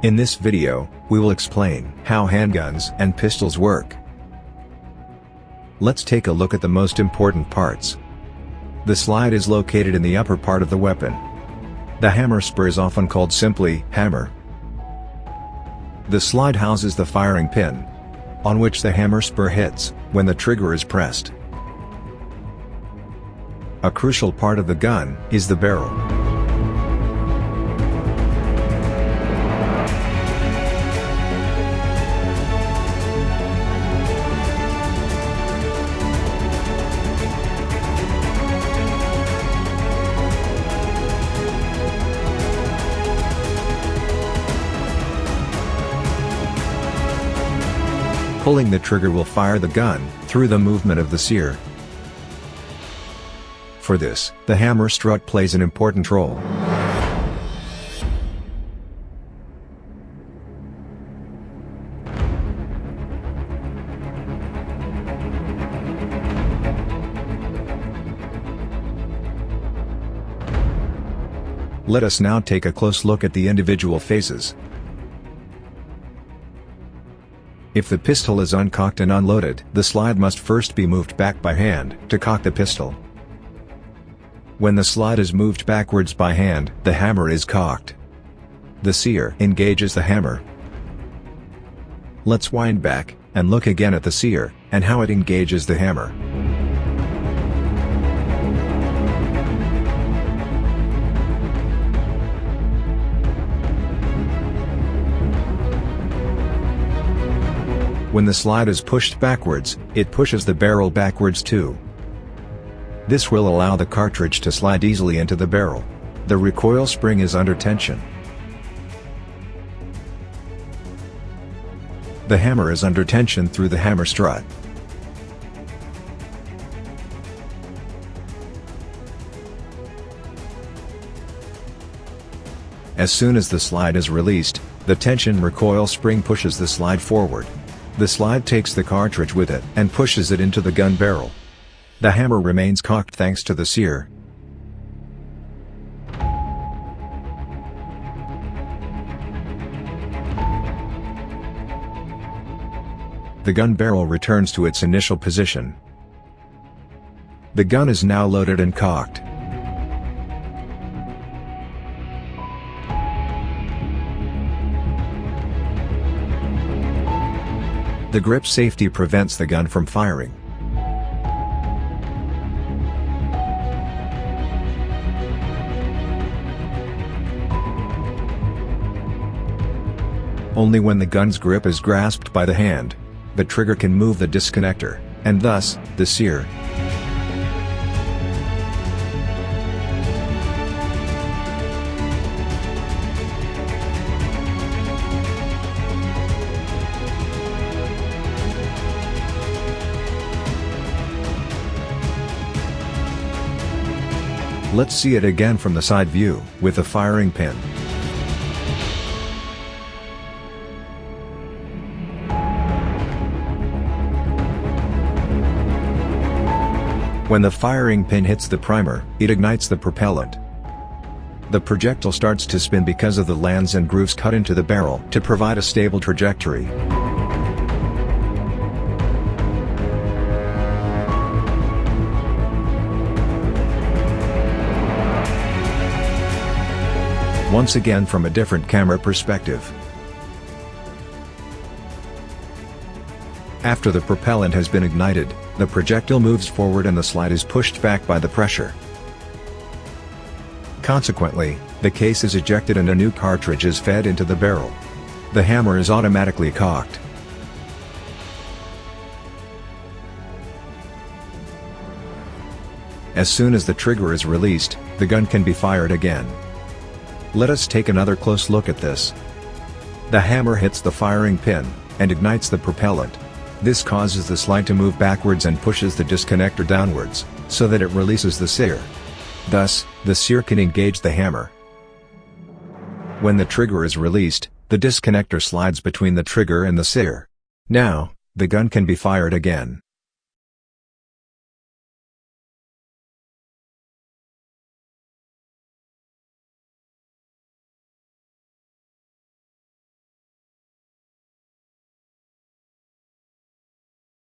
In this video, we will explain how handguns and pistols work. Let's take a look at the most important parts. The slide is located in the upper part of the weapon. The hammer spur is often called simply hammer. The slide houses the firing pin, on which the hammer spur hits when the trigger is pressed. A crucial part of the gun is the barrel. Pulling the trigger will fire the gun through the movement of the sear. For this, the hammer strut plays an important role. Let us now take a close look at the individual phases. If the pistol is uncocked and unloaded, the slide must first be moved back by hand to cock the pistol. When the slide is moved backwards by hand, the hammer is cocked. The sear engages the hammer. Let's wind back and look again at the sear and how it engages the hammer. When the slide is pushed backwards, it pushes the barrel backwards too. This will allow the cartridge to slide easily into the barrel. The recoil spring is under tension. The hammer is under tension through the hammer strut. As soon as the slide is released, the tension recoil spring pushes the slide forward. The slide takes the cartridge with it and pushes it into the gun barrel. The hammer remains cocked thanks to the sear. The gun barrel returns to its initial position. The gun is now loaded and cocked. The grip safety prevents the gun from firing. Only when the gun's grip is grasped by the hand, the trigger can move the disconnector, and thus, the sear. Let's see it again from the side view, with the firing pin. When the firing pin hits the primer, it ignites the propellant. The projectile starts to spin because of the lands and grooves cut into the barrel to provide a stable trajectory. Once again from a different camera perspective. After the propellant has been ignited, the projectile moves forward and the slide is pushed back by the pressure. Consequently, the case is ejected and a new cartridge is fed into the barrel. The hammer is automatically cocked. As soon as the trigger is released, the gun can be fired again. Let us take another close look at this. The hammer hits the firing pin and ignites the propellant. This causes the slide to move backwards and pushes the disconnector downwards, so that it releases the sear. Thus, the sear can engage the hammer. When the trigger is released, the disconnector slides between the trigger and the sear. Now, the gun can be fired again.